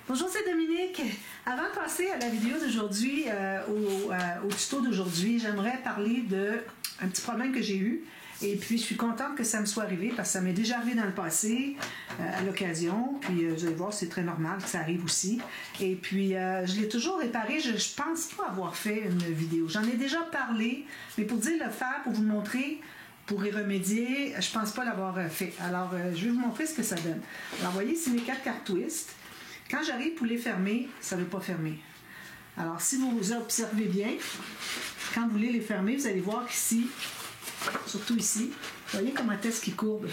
Bonjour, c'est Dominique. Avant de passer à la vidéo d'aujourd'hui, au tuto d'aujourd'hui, j'aimerais parler d'un petit problème que j'ai eu. Et puis, je suis contente que ça me soit arrivé parce que ça m'est déjà arrivé dans le passé, à l'occasion. Puis, vous allez voir, c'est très normal que ça arrive aussi. Et puis, je l'ai toujours réparé. Je pense pas avoir fait une vidéo. J'en ai déjà parlé, mais pour dire le faire, pour vous montrer, pour y remédier, je pense pas l'avoir fait. Alors, je vais vous montrer ce que ça donne. Alors, vous voyez, c'est mes 4 cartes twist. Quand j'arrive pour les fermer, ça ne veut pas fermer. Alors, si vous observez bien, quand vous voulez les fermer, vous allez voir qu'ici, surtout ici, vous voyez comment est-ce qu'il courbe. Vous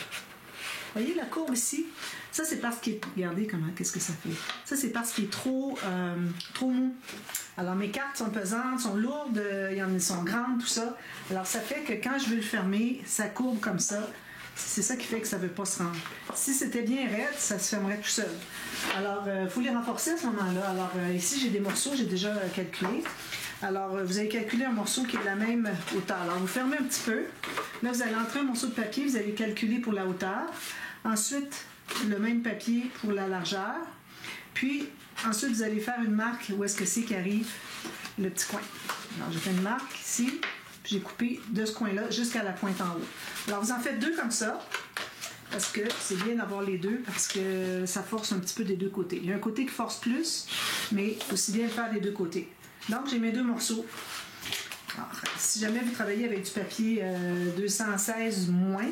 voyez la courbe ici? Ça, c'est parce qu'il est... Regardez comment, qu'est-ce que ça fait. Ça, c'est parce qu'il est trop mou. Alors, mes cartes sont pesantes, sont lourdes, ils sont grandes, tout ça. Alors, ça fait que quand je veux le fermer, ça courbe comme ça. C'est ça qui fait que ça ne veut pas se rendre. Si c'était bien raide, ça se fermerait tout seul. Alors, il faut les renforcer à ce moment-là. Alors, ici, j'ai des morceaux, j'ai déjà calculé. Alors, vous allez calculer un morceau qui est de la même hauteur. Alors, vous fermez un petit peu. Là, vous allez entrer un morceau de papier, vous allez calculer pour la hauteur. Ensuite, le même papier pour la largeur. Puis, ensuite, vous allez faire une marque où est-ce que c'est qu'arrive le petit coin. Alors, j'ai fait une marque ici. J'ai coupé de ce coin-là jusqu'à la pointe en haut. Alors, vous en faites 2 comme ça, parce que c'est bien d'avoir les 2, parce que ça force un petit peu des 2 côtés. Il y a un côté qui force plus, mais aussi bien le faire des 2 côtés. Donc, j'ai mes 2 morceaux. Alors, si jamais vous travaillez avec du papier 216 moins,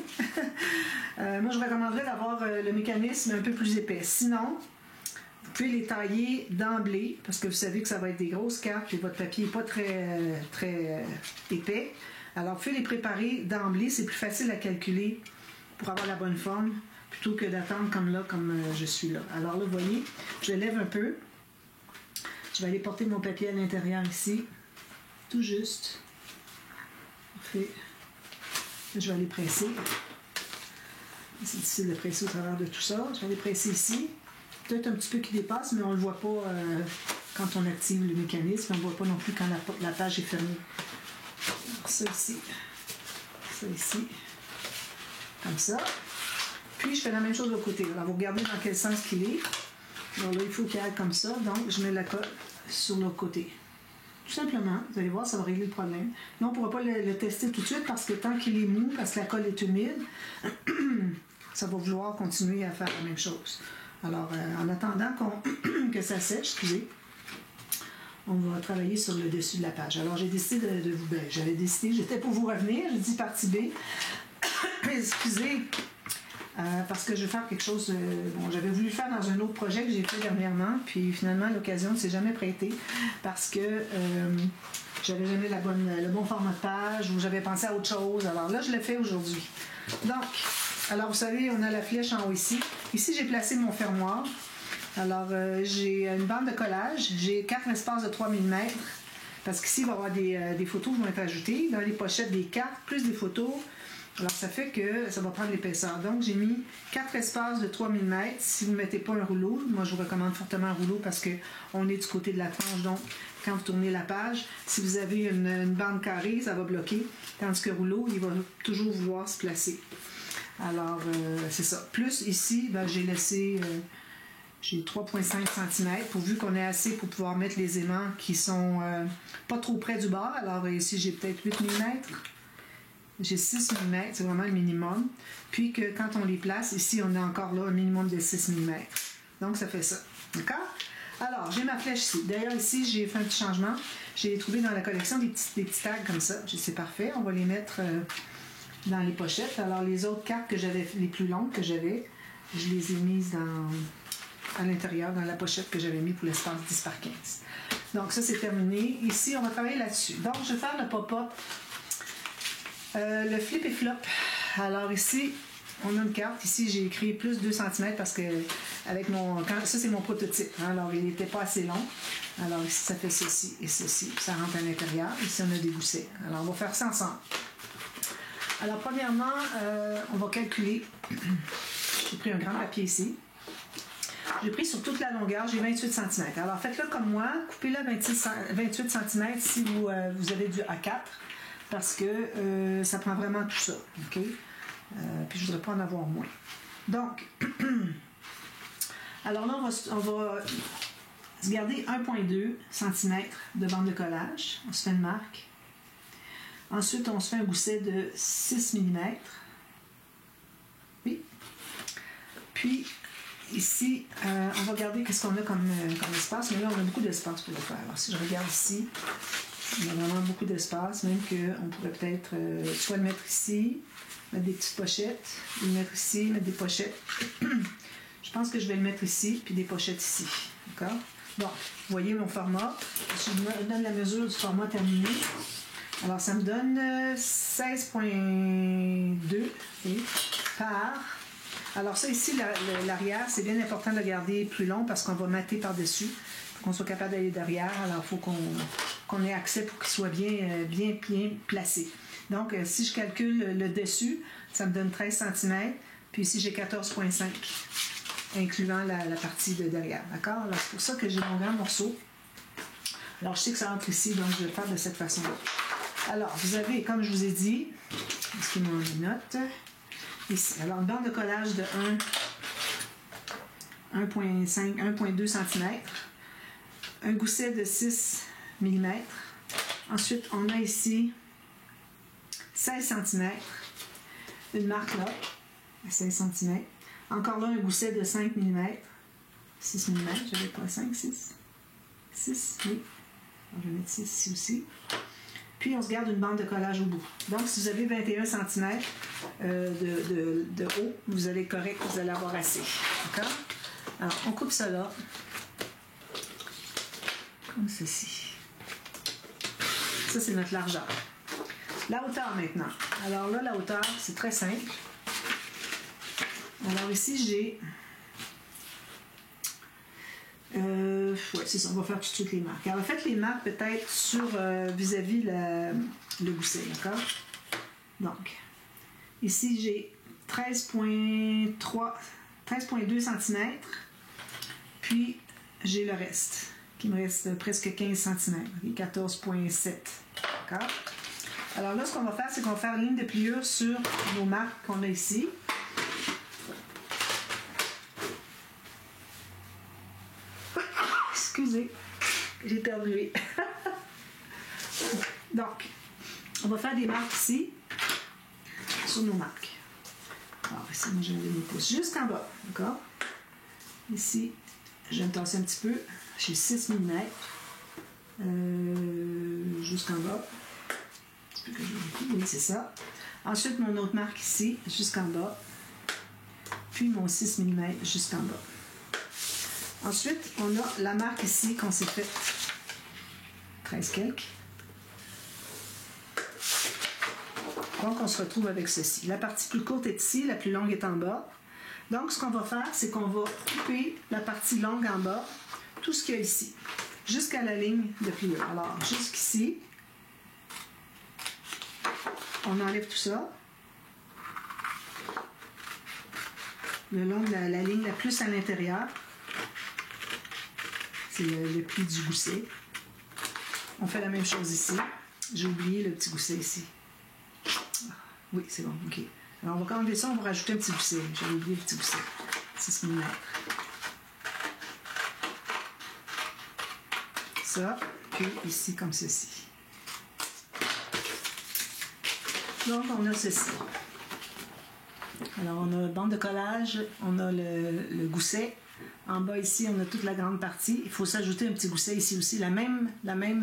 moi, je recommanderais d'avoir le mécanisme un peu plus épais. Sinon, vous pouvez les tailler d'emblée, parce que vous savez que ça va être des grosses cartes et votre papier n'est pas très épais. Alors, vous pouvez les préparer d'emblée, c'est plus facile à calculer pour avoir la bonne forme, plutôt que d'attendre comme là, comme je suis là. Alors là, vous voyez, je lève un peu. Je vais aller porter mon papier à l'intérieur ici, tout juste. Parfait. Je vais aller presser. C'est difficile de presser au travers de tout ça. Je vais aller presser ici. Peut-être un petit peu qui dépasse, mais on ne le voit pas quand on active le mécanisme. On ne le voit pas non plus quand la page est fermée. Alors, ça ici, comme ça. Puis, je fais la même chose de l'autre côté. Alors, vous regardez dans quel sens qu'il est. Alors là, il faut qu'il aille comme ça. Donc, je mets la colle sur l'autre côté. Tout simplement, vous allez voir, ça va régler le problème. Là, on ne pourra pas le tester tout de suite parce que tant qu'il est mou, parce que la colle est humide, ça va vouloir continuer à faire la même chose. Alors, en attendant que ça sèche, excusez, on va travailler sur le dessus de la page. Alors, j'ai décidé de vous... Ben, j'avais décidé, j'étais pour vous revenir, j'ai dit partie B. Excusez, parce que je vais faire quelque chose... bon, j'avais voulu le faire dans un autre projet que j'ai fait dernièrement, puis finalement, l'occasion ne s'est jamais prêtée parce que j'avais jamais le bon format de page ou j'avais pensé à autre chose. Alors là, je l'ai fait aujourd'hui. Donc... Alors, vous savez, on a la flèche en haut ici. Ici, j'ai placé mon fermoir. Alors, j'ai une bande de collage. J'ai 4 espaces de 3 mm. Parce qu'ici, il va y avoir des photos qui vont être ajoutées. Dans les pochettes, des cartes, plus des photos. Alors, ça fait que ça va prendre l'épaisseur. Donc, j'ai mis 4 espaces de 3 mm. Si vous ne mettez pas un rouleau, moi, je vous recommande fortement un rouleau parce qu'on est du côté de la tranche. Donc, quand vous tournez la page, si vous avez une bande carrée, ça va bloquer. Tandis que le rouleau, il va toujours vouloir se placer. Alors, c'est ça. Plus ici, ben, j'ai laissé, j'ai 3,5 cm pourvu qu'on ait assez pour pouvoir mettre les aimants qui sont pas trop près du bord. Alors ici, j'ai peut-être 8 mm. J'ai 6 mm, c'est vraiment le minimum. Puis que quand on les place, ici, on a encore là un minimum de 6 mm. Donc, ça fait ça. D'accord? Alors, j'ai ma flèche ici. D'ailleurs, ici, j'ai fait un petit changement. J'ai trouvé dans la collection des petits tags comme ça. C'est parfait. On va les mettre... dans les pochettes. Alors, les autres cartes que j'avais, les plus longues que j'avais, je les ai mises à l'intérieur, dans la pochette que j'avais mis pour l'espace 10 par 15. Donc, ça, c'est terminé. Ici, on va travailler là-dessus. Donc, je vais faire le pop-up. Le flip et flop. Alors, ici, on a une carte. Ici, j'ai écrit plus 2 cm parce que avec ça, c'est mon prototype. Hein? Alors, il n'était pas assez long. Alors, ici, ça fait ceci et ceci. Ça rentre à l'intérieur. Ici, on a des goussets. Alors, on va faire ça ensemble. Alors, premièrement, on va calculer. J'ai pris un grand papier ici. J'ai pris sur toute la longueur, j'ai 28 cm. Alors, faites-le comme moi. Coupez-le 28 cm si vous avez du A4 parce que ça prend vraiment tout ça. OK? Puis, je ne voudrais pas en avoir moins. Donc, alors là, on va Vous gardez 1,2 cm de bande de collage. On se fait une marque. Ensuite, on se fait un gousset de 6 mm. Oui. Puis, ici, on va regarder qu'est-ce qu'on a comme espace. Mais là, on a beaucoup d'espace pour le faire. Alors, si je regarde ici, on a vraiment beaucoup d'espace. Même qu'on pourrait peut-être soit le mettre ici, mettre des petites pochettes, ou le mettre ici, mettre des pochettes. Je pense que je vais le mettre ici, puis des pochettes ici. D'accord? Donc, vous voyez mon format. Je vous donne la mesure du format terminé. Alors, ça me donne 16,2 par... Alors ça ici, l'arrière, c'est bien important de garder plus long parce qu'on va mater par-dessus. Il faut qu'on soit capable d'aller derrière. Alors, il faut qu'on ait accès pour qu'il soit bien placé. Donc, si je calcule le dessus, ça me donne 13 cm. Puis ici, j'ai 14,5 incluant la partie de derrière. D'accord? Alors, c'est pour ça que j'ai mon grand morceau. Alors, je sais que ça entre ici, donc je vais le faire de cette façon-là. Alors, vous avez, comme je vous ai dit, excusez-moi mes notes, ici. Alors, une bande de collage de 1,2 cm, un gousset de 6 mm. Ensuite, on a ici 16 cm, une marque là, à 16 cm. Encore là, un gousset de 5 mm, 6 mm, j'avais pas 5, 6, 6, oui. Alors, je vais mettre 6 ici aussi. Puis, on se garde une bande de collage au bout. Donc, si vous avez 21 cm de haut, vous allez correct, vous allez avoir assez. D'accord? Alors, on coupe ça là, comme ceci. Ça, c'est notre largeur. La hauteur maintenant. Alors là, la hauteur, c'est très simple. Alors ici, j'ai... oui, c'est ça, on va faire tout de suite les marques. Alors, faites les marques peut-être sur vis-à-vis le gousset, d'accord? Donc, ici, j'ai 13,2 cm, puis j'ai le reste, qui me reste presque 15 cm, 14,7, d'accord? Alors là, ce qu'on va faire, c'est qu'on va faire une ligne de pliure sur nos marques qu'on a ici. Excusez, j'ai éternué. Donc, on va faire des marques ici, sur nos marques. Alors ici, moi, je vais mes pouces jusqu'en bas, d'accord? Ici, je vais me tasser un petit peu. J'ai 6 mm jusqu'en bas. Un petit peu que je oui, c'est ça. Ensuite, mon autre marque ici, jusqu'en bas. Puis mon 6 mm jusqu'en bas. Ensuite, on a la marque ici qu'on s'est fait 13 quelques. Donc, on se retrouve avec ceci. La partie plus courte est ici, la plus longue est en bas. Donc, ce qu'on va faire, c'est qu'on va couper la partie longue en bas, tout ce qu'il y a ici, jusqu'à la ligne de pliure. Alors, jusqu'ici, on enlève tout ça. Le long de la ligne la plus à l'intérieur, c'est le pli du gousset. On fait la même chose ici. J'ai oublié le petit gousset ici. Oui, c'est bon, ok. Alors, on va enlever ça, on va rajouter un petit gousset. J'avais oublié le petit gousset. 6 mm. Ça, puis ici, comme ceci. Donc, on a ceci. Alors, on a bande de collage, on a le gousset. En bas, ici, on a toute la grande partie. Il faut s'ajouter un petit gousset ici aussi. La même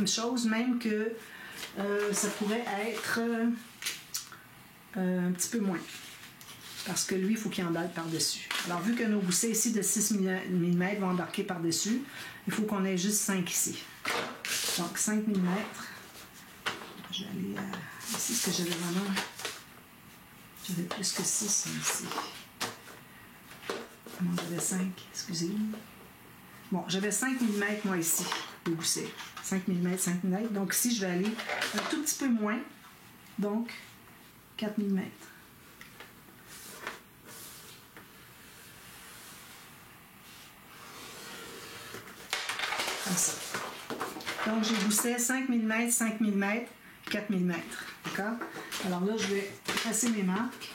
chose, même que ça pourrait être un petit peu moins. Parce que lui, il faut qu'il emballe par-dessus. Alors, vu que nos goussets ici de 6 mm vont embarquer par-dessus, il faut qu'on ait juste 5 ici. Donc, 5 mm. Je vais aller ici, ce que j'avais vraiment... J'avais plus que 6 ici. Non, j'avais 5, excusez-moi. Bon, j'avais 5 mm moi ici, le gousset. 5 mm, 5 mm. Donc ici, je vais aller un tout petit peu moins. Donc, 4 mm. Comme ça. Donc, j'ai gousset 5 mm, 5 mm, 4 mm. D'accord? Alors là, je vais tracer mes marques.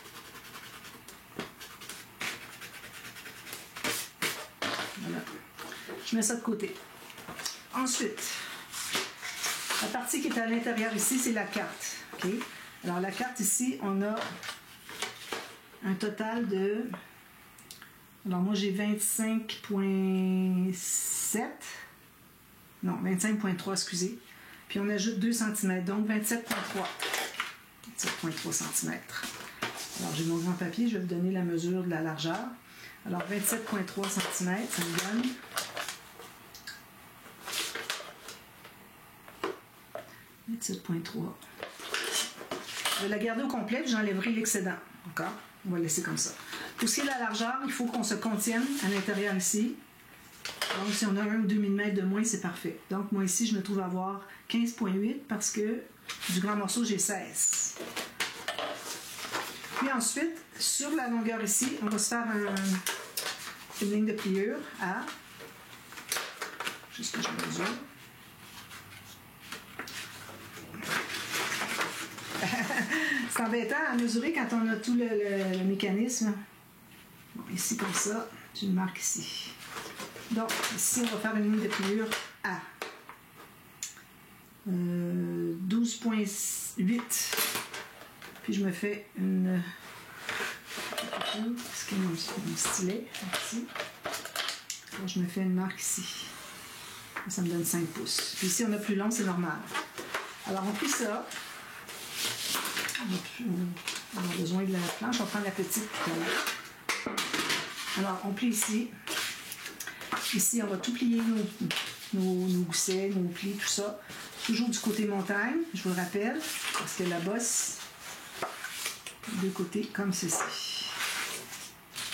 Voilà. Je mets ça de côté. Ensuite, la partie qui est à l'intérieur ici, c'est la carte. OK? Alors, la carte ici, on a un total de... Alors, moi, j'ai 25,7. Non, 25,3, excusez. Puis, on ajoute 2 cm, donc 27,3. 27,3 cm. Alors, j'ai mon grand papier, je vais vous donner la mesure de la largeur. Alors, 27,3 cm, ça me donne 27,3. Je vais la garder au complet, puis j'enlèverai l'excédent. D'accord? On va le laisser comme ça. Pour ce qui est de la largeur, il faut qu'on se contienne à l'intérieur ici. Donc, si on a 1 ou 2 mm de moins, c'est parfait. Donc, moi ici, je me trouve à avoir 15,8 parce que du grand morceau, j'ai 16. Puis ensuite, sur la longueur ici, on va se faire une ligne de pliure à... Juste que je mesure. C'est embêtant à mesurer quand on a tout le mécanisme. Bon, ici, comme ça, j'ai une marque ici. Donc, ici, on va faire une ligne de pliure à 12,8. Puis, je me fais une... Est-ce qu'il y a mon stylet ici? Alors, je me fais une marque ici. Ça me donne 5 pouces. Puis ici, on a plus long, c'est normal. Alors, on plie ça. On a besoin de la planche. On va prendre la petite tout à l'heure. Alors, on plie ici. Ici, on va tout plier nos goussets, nos plis, tout ça. Toujours du côté montagne, je vous le rappelle, parce que la bosse, deux côtés, comme ceci.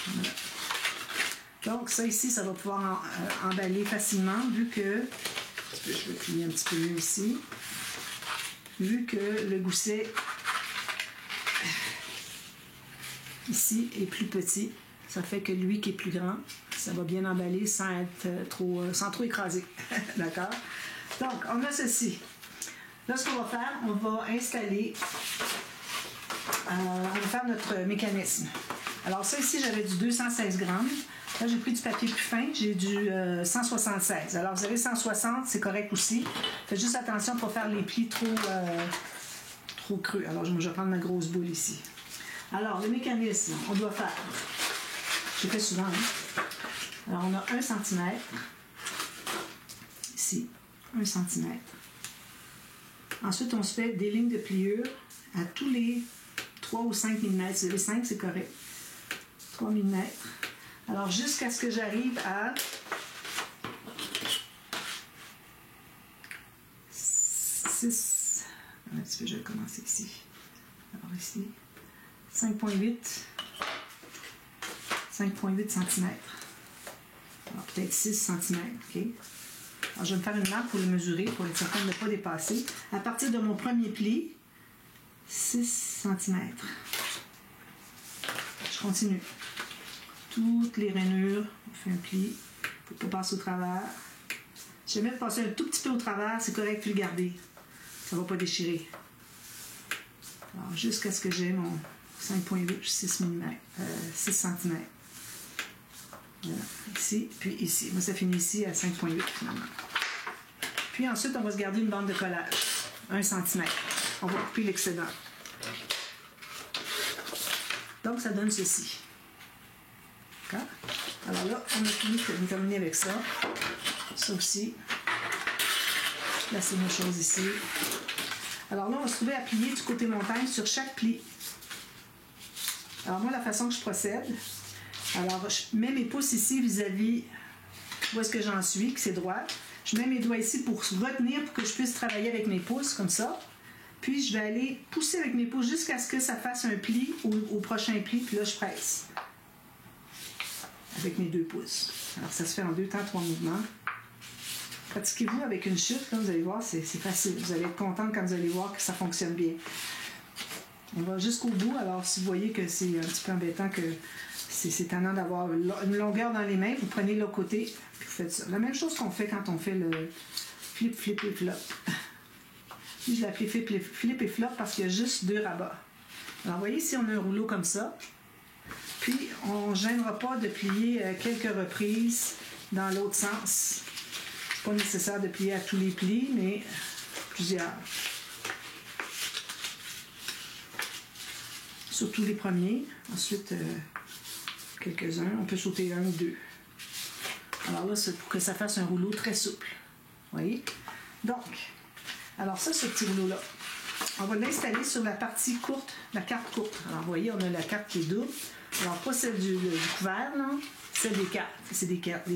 Voilà. Donc, ça ici, ça va pouvoir emballer facilement, vu que... Je vais plier un petit peu mieux ici. Vu que le gousset, ici, est plus petit, ça fait que lui qui est plus grand, ça va bien emballer sans trop écraser. D'accord? Donc, on a ceci. Là, ce qu'on va faire, on va installer, on va faire notre mécanisme. Alors, ça ici, j'avais du 216 grammes. Là, j'ai pris du papier plus fin, j'ai du 176. Alors, vous avez 160, c'est correct aussi. Faites juste attention pour faire les plis trop creux. Alors, je vais prendre ma grosse boule ici. Alors, le mécanisme, on doit faire... Je fais souvent, hein? Alors, on a 1 cm. Ici, 1 cm. Ensuite, on se fait des lignes de pliure à tous les 3 ou 5 mm. Si vous avez 5, c'est correct. 3 mm. Alors, jusqu'à ce que j'arrive à 6. Un petit peu, je vais commencer ici. Alors, ici, 5,8 cm. Alors, peut-être 6 cm. OK? Alors, je vais me faire une marque pour le mesurer, pour être certain de ne pas dépasser. À partir de mon premier pli, 6 cm. Je continue. Toutes les rainures, on fait un pli pour ne pas passer au travers. Si jamais vous passez un tout petit peu au travers, c'est correct, puis le garder. Ça ne va pas déchirer. Alors, jusqu'à ce que j'ai mon 5,8, 6 cm. Voilà, ici, puis ici. Moi, ça finit ici à 5,8 finalement. Puis ensuite, on va se garder une bande de collage, 1 cm. On va couper l'excédent. Donc, ça donne ceci. D'accord? Alors là, on a fini de terminer avec ça. Ça aussi. Là, c'est nos choses ici. Alors là, on va se trouver à plier du côté montagne sur chaque pli. Alors moi, la façon que je procède, alors je mets mes pouces ici vis-à-vis où est-ce que j'en suis, que c'est droit. Je mets mes doigts ici pour retenir, pour que je puisse travailler avec mes pouces, comme ça. Puis je vais aller pousser avec mes pouces jusqu'à ce que ça fasse un pli au prochain pli, puis là, je presse. Avec mes 2 pouces. Alors ça se fait en 2 temps, 3 mouvements. Pratiquez-vous avec une chute, là, vous allez voir, c'est facile. Vous allez être contente quand vous allez voir que ça fonctionne bien. On va jusqu'au bout. Alors, si vous voyez que c'est un petit peu embêtant, que c'est tannant d'avoir une longueur dans les mains, vous prenez l'autre côté, puis vous faites ça. La même chose qu'on fait quand on fait le flip, flip et flop. Puis je l'appelle flip et flop parce qu'il y a juste 2 rabats. Alors, vous voyez, si on a un rouleau comme ça, puis on ne gênera pas de plier quelques reprises dans l'autre sens. Pas nécessaire de plier à tous les plis, mais plusieurs. Surtout les premiers. Ensuite, quelques-uns. On peut sauter un ou deux. Alors là, c'est pour que ça fasse un rouleau très souple. Vous voyez? Donc, alors ça, ce petit rouleau-là, on va l'installer sur la partie courte, la carte courte. Alors, vous voyez, on a la carte qui est double. Alors, pas celle du couvert, non? Celle des cartes. C'est des cartes.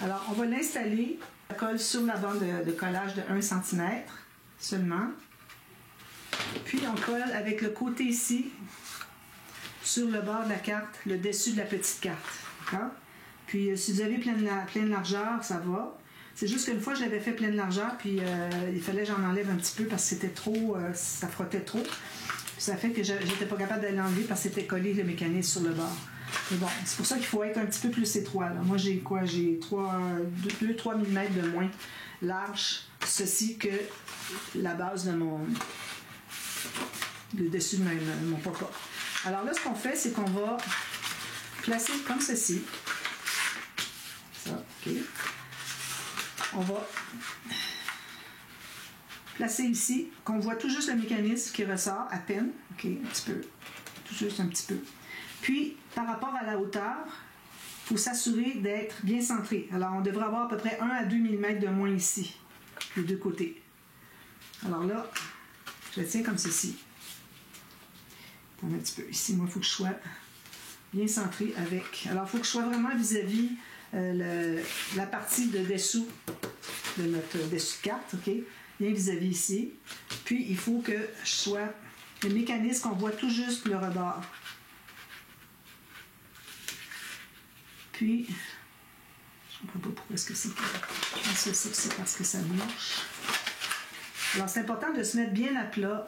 Alors, on va l'installer. La colle sur la bande de collage de 1 cm seulement. Puis, on colle avec le côté ici, sur le bord de la carte, le dessus de la petite carte. D'accord? Puis, si vous avez pleine largeur, ça va. C'est juste qu'une fois, je l'avais fait pleine largeur, puis il fallait que j'en enlève un petit peu parce que c'était trop, ça frottait trop. Puis ça fait que j'étais pas capable de l'enlever parce que c'était collé le mécanisme sur le bord. Mais bon, c'est pour ça qu'il faut être un petit peu plus étroit. Là. Moi, j'ai quoi? J'ai 2-3 mm de moins large, ceci que la base de le dessus de mon papa. Alors là, ce qu'on fait, c'est qu'on va placer comme ceci. Ça, OK. On va placer ici, qu'on voit tout juste le mécanisme qui ressort à peine. OK, un petit peu. Tout juste un petit peu. Puis, par rapport à la hauteur, il faut s'assurer d'être bien centré. Alors, on devrait avoir à peu près 1 à 2 mm de moins ici, les deux côtés. Alors là, je le tiens comme ceci. Attends un petit peu. Ici, moi, il faut que je sois bien centré avec. Alors, il faut que je sois vraiment vis-à-vis la partie de dessous de notre dessus de carte, OK? Bien vis-à-vis ici. Puis, il faut que je sois le mécanisme qu'on voit tout juste le rebord. Puis, je ne comprends pas pourquoi est-ce que c'est. Je pense que c'est parce que ça bouge. Alors, c'est important de se mettre bien à plat.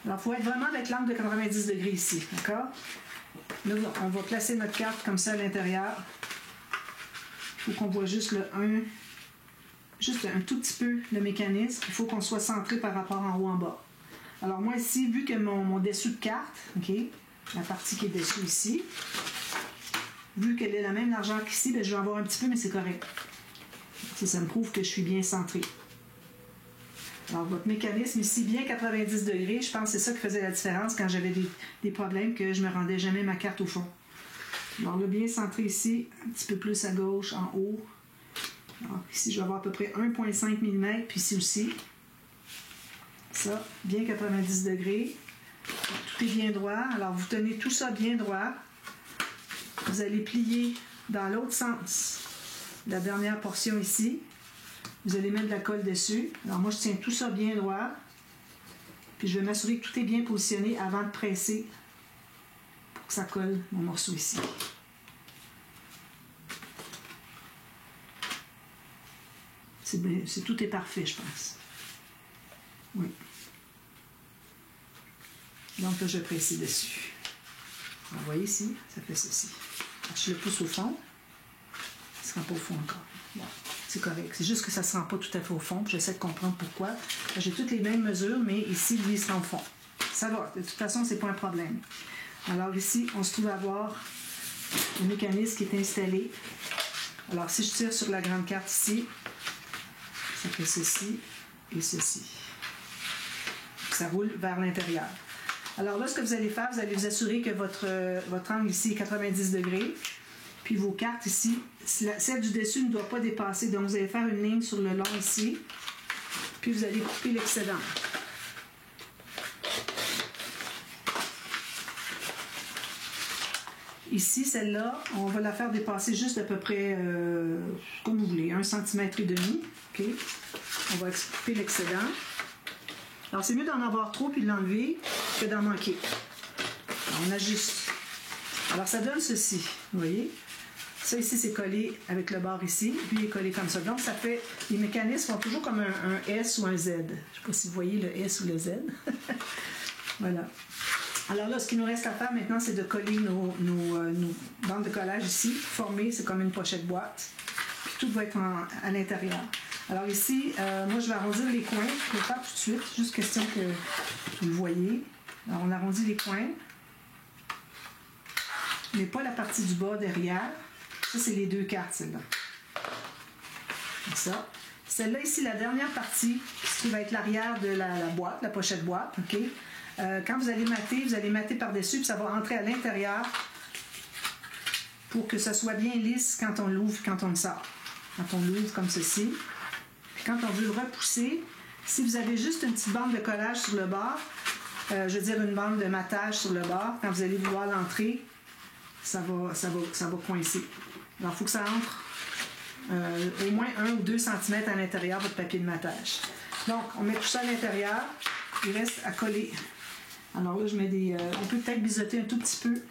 Alors, il faut être vraiment avec l'angle de 90 degrés ici, d'accord? Là, on va placer notre carte comme ça à l'intérieur. Il faut qu'on voit juste juste un tout petit peu le mécanisme. Il faut qu'on soit centré par rapport en haut en bas. Alors, moi ici, vu que mon dessous de carte, OK, la partie qui est dessous ici, vu qu'elle est la même largeur qu'ici, bien, je vais en avoir un petit peu, mais c'est correct. Ça me prouve que je suis bien centré. Alors, votre mécanisme ici, bien 90 degrés, je pense que c'est ça qui faisait la différence quand j'avais des problèmes, que je ne me rendais jamais ma carte au fond. Alors là, bien centré ici, un petit peu plus à gauche, en haut. Alors, ici, je vais avoir à peu près 1,5 mm, puis ici aussi. Ça, bien 90 degrés. Tout est bien droit. Alors, vous tenez tout ça bien droit. Vous allez plier dans l'autre sens la dernière portion ici. Vous allez mettre de la colle dessus. Alors moi, je tiens tout ça bien droit. Puis je vais m'assurer que tout est bien positionné avant de presser pour que ça colle mon morceau ici. Tout est parfait, je pense. Oui. Donc là, je vais presser dessus. Alors, vous voyez ici, ça fait ceci. Alors, je le pousse au fond. Il ne se rend pas au fond encore. Bon. C'est correct. C'est juste que ça ne se rend pas tout à fait au fond. J'essaie de comprendre pourquoi. J'ai toutes les mêmes mesures, mais ici, lui, il se rend au fond. Ça va. De toute façon, ce n'est pas un problème. Alors ici, on se trouve à avoir le mécanisme qui est installé. Alors, si je tire sur la grande carte ici, ça fait ceci et ceci. Ça roule vers l'intérieur. Alors là, ce que vous allez faire, vous allez vous assurer que votre angle ici est 90 degrés. Puis vos cartes ici, celle du dessus ne doit pas dépasser. Donc, vous allez faire une ligne sur le long ici. Puis, vous allez couper l'excédent. Ici, celle-là, on va la faire dépasser juste à peu près, comme vous voulez, 1,5 cm. OK? On va couper l'excédent. Alors, c'est mieux d'en avoir trop puis de l'enlever que d'en manquer. Alors, on ajuste. Alors, ça donne ceci. Vous voyez? Ça ici, c'est collé avec le bord ici. Lui, il est collé comme ça. Donc, ça fait... Les mécanismes font toujours comme un S ou un Z. Je ne sais pas si vous voyez le S ou le Z. Voilà. Alors là, ce qu'il nous reste à faire maintenant, c'est de coller nos bandes de collage ici. Former, c'est comme une pochette boîte. Puis tout va être à l'intérieur. Alors ici, moi, je vais arrondir les coins. Je vais le faire tout de suite. Juste question que vous le voyez. Alors, on arrondit les coins. mais pas la partie du bas derrière. Ça, c'est les deux cartes, celle-là. Comme ça. Celle-là ici, la dernière partie, qui va être l'arrière de la boîte, la pochette boîte. OK? Quand vous allez mater par-dessus, puis ça va entrer à l'intérieur pour que ça soit bien lisse quand on l'ouvre, quand on le sort. Quand on l'ouvre comme ceci. Puis quand on veut le repousser, si vous avez juste une petite bande de collage sur le bord, je veux dire une bande de matage sur le bord, quand vous allez vouloir l'entrer, ça va coincer. Alors, il faut que ça entre au moins 1 ou 2 cm à l'intérieur de votre papier de matage. Donc, on met tout ça à l'intérieur. Il reste à coller. Alors là, je mets des... on peut peut-être biseauter un tout petit peu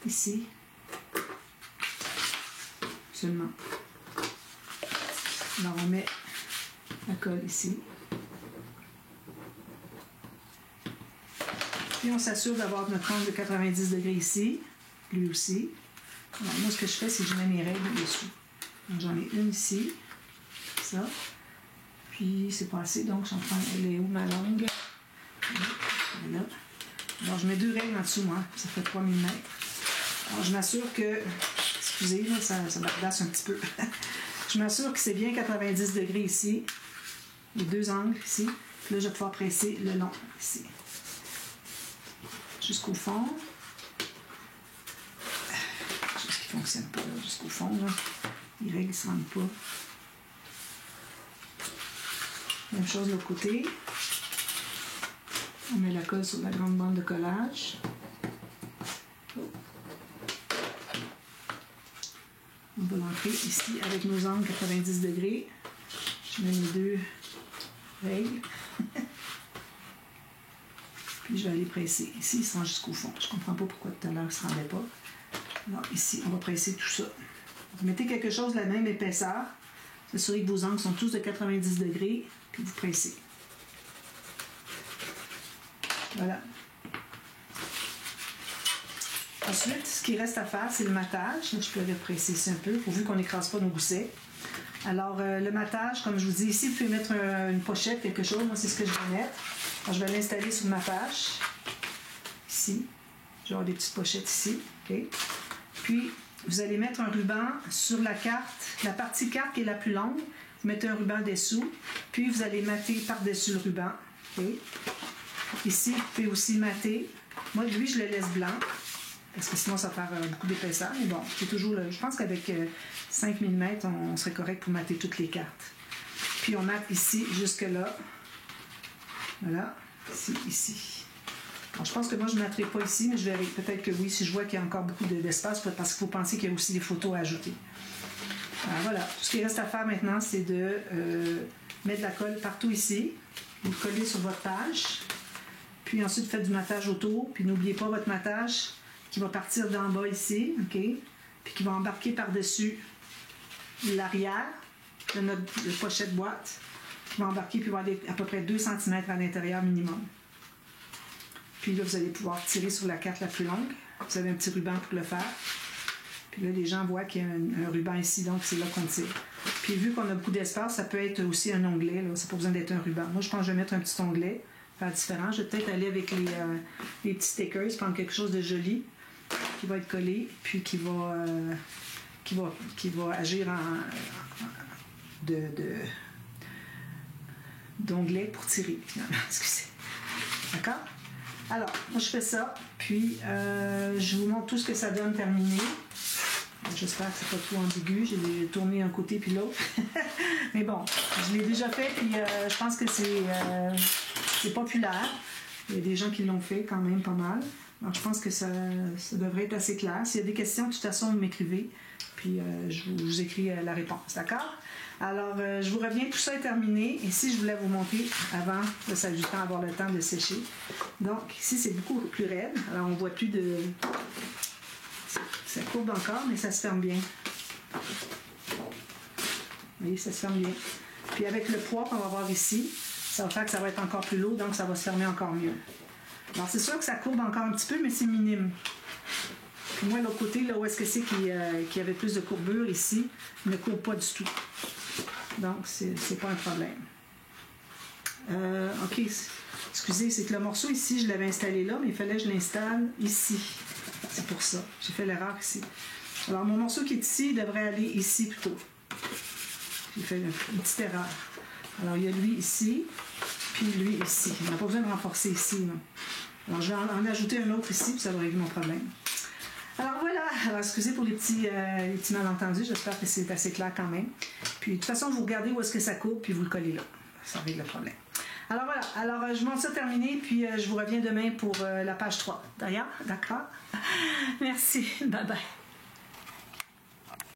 ici. Seulement. Alors, on met la colle ici. Puis, on s'assure d'avoir notre angle de 90 degrés ici. Lui aussi. Alors, moi, ce que je fais, c'est que je mets mes règles dessus. Donc, j'en ai une ici. Ça. Puis, c'est pas assez. Donc, j'en prends... Elle est où, ma longue? Voilà. Alors, je mets 2 règles en dessous, moi. Ça fait 3 mm. Alors, je m'assure que... Excusez, là, ça m'ardasse un petit peu. Je m'assure que c'est bien 90 degrés ici. Les 2 angles ici. Puis là, je vais pouvoir presser le long ici. Jusqu'au fond. Chose qui ne fonctionne pas, là, jusqu'au fond. Là. Les règles ne se rendent pas. Même chose de l'autre côté. On met la colle sur la grande bande de collage. On va l'entrer ici avec nos angles 90 degrés. Je mets mes 2 règles. Puis je vais aller presser. Ici, il se rend jusqu'au fond. Je ne comprends pas pourquoi tout à l'heure, il ne se rendait pas. Alors ici, on va presser tout ça. Vous mettez quelque chose de la même épaisseur. Assurez que vos angles sont tous de 90 degrés. Puis vous pressez. Voilà. Ensuite, ce qui reste à faire, c'est le matage. Là, je peux aller presser ici un peu, pourvu qu'on n'écrase pas nos goussets. Alors, le matage, comme je vous dis ici, vous pouvez mettre une pochette, quelque chose. Moi, c'est ce que je vais mettre. Alors, je vais l'installer sur ma page. Ici. Je vais avoir des petites pochettes ici. Okay. Puis, vous allez mettre un ruban sur la carte, la partie carte qui est la plus longue. Vous mettez un ruban dessous. Puis, vous allez mater par-dessus le ruban. Okay. Ici, vous pouvez aussi mater. Moi, lui, je le laisse blanc. Parce que sinon, ça va faire beaucoup d'épaisseur. Mais bon, c'est toujours le... Je pense qu'avec 5 mm, on serait correct pour mater toutes les cartes. Puis, on mate ici, jusque-là. Voilà. Ici. Alors, je pense que moi, je ne materai pas ici, mais je verrai. Peut-être que oui, si je vois qu'il y a encore beaucoup d'espace, parce qu'il faut penser qu'il y a aussi des photos à ajouter. Alors, voilà. Tout ce qui reste à faire maintenant, c'est de mettre de la colle partout ici. Vous collez sur votre page. Puis ensuite, faites du matage autour. Puis n'oubliez pas votre matage qui va partir d'en bas ici, OK? Puis qui va embarquer par-dessus l'arrière de notre pochette boîte. Qui va embarquer puis va aller à peu près 2 cm à l'intérieur minimum. Puis là, vous allez pouvoir tirer sur la carte la plus longue. Vous avez un petit ruban pour le faire. Puis là, les gens voient qu'il y a un ruban ici, donc c'est là qu'on tire. Puis vu qu'on a beaucoup d'espace, ça peut être aussi un onglet. Là. Ça n'a pas besoin d'être un ruban. Moi, je pense que je vais mettre un petit onglet, faire différent. Je vais peut-être aller avec les petits stickers, prendre quelque chose de joli qui va être collé, puis qui va agir d'onglet pour tirer, finalement. Excusez. D'accord? Alors, moi, je fais ça, puis je vous montre tout ce que ça donne terminé. J'espère que c'est pas trop ambigu. J'ai tourné un côté puis l'autre. Mais bon, je l'ai déjà fait, puis je pense que c'est populaire. Il y a des gens qui l'ont fait quand même pas mal. Donc, je pense que ça devrait être assez clair. S'il y a des questions, de toute façon, vous m'écrivez, puis je vous écris la réponse. D'accord? Alors, je vous reviens, tout ça est terminé. Ici, je voulais vous montrer avant de s'ajouter à avoir le temps de sécher. Donc, ici, c'est beaucoup plus raide. Alors, on ne voit plus de... Ça courbe encore, mais ça se ferme bien. Vous voyez, ça se ferme bien. Puis avec le poids qu'on va avoir ici, ça va faire que ça va être encore plus lourd, donc ça va se fermer encore mieux. Alors, c'est sûr que ça courbe encore un petit peu, mais c'est minime. Puis moi, l'autre côté, là où est-ce que c'est qu'il y avait plus de courbure ici, il ne courbe pas du tout. Donc, c'est pas un problème. OK. Excusez, c'est que le morceau ici, je l'avais installé là, mais il fallait que je l'installe ici. C'est pour ça. J'ai fait l'erreur ici. Alors, mon morceau qui est ici devrait aller ici plutôt. J'ai fait une petite erreur. Alors, il y a lui ici, puis lui ici. On n'a pas besoin de renforcer ici. Non? Alors, je vais en ajouter un autre ici, puis ça va régler mon problème. Alors voilà, alors, excusez pour les petits malentendus, j'espère que c'est assez clair quand même. Puis de toute façon, vous regardez où est-ce que ça coupe, puis vous le collez là. Ça règle le problème. Alors voilà, alors je m'en suis terminé, puis je vous reviens demain pour la page 3. D'ailleurs, d'accord? Merci, bye bye.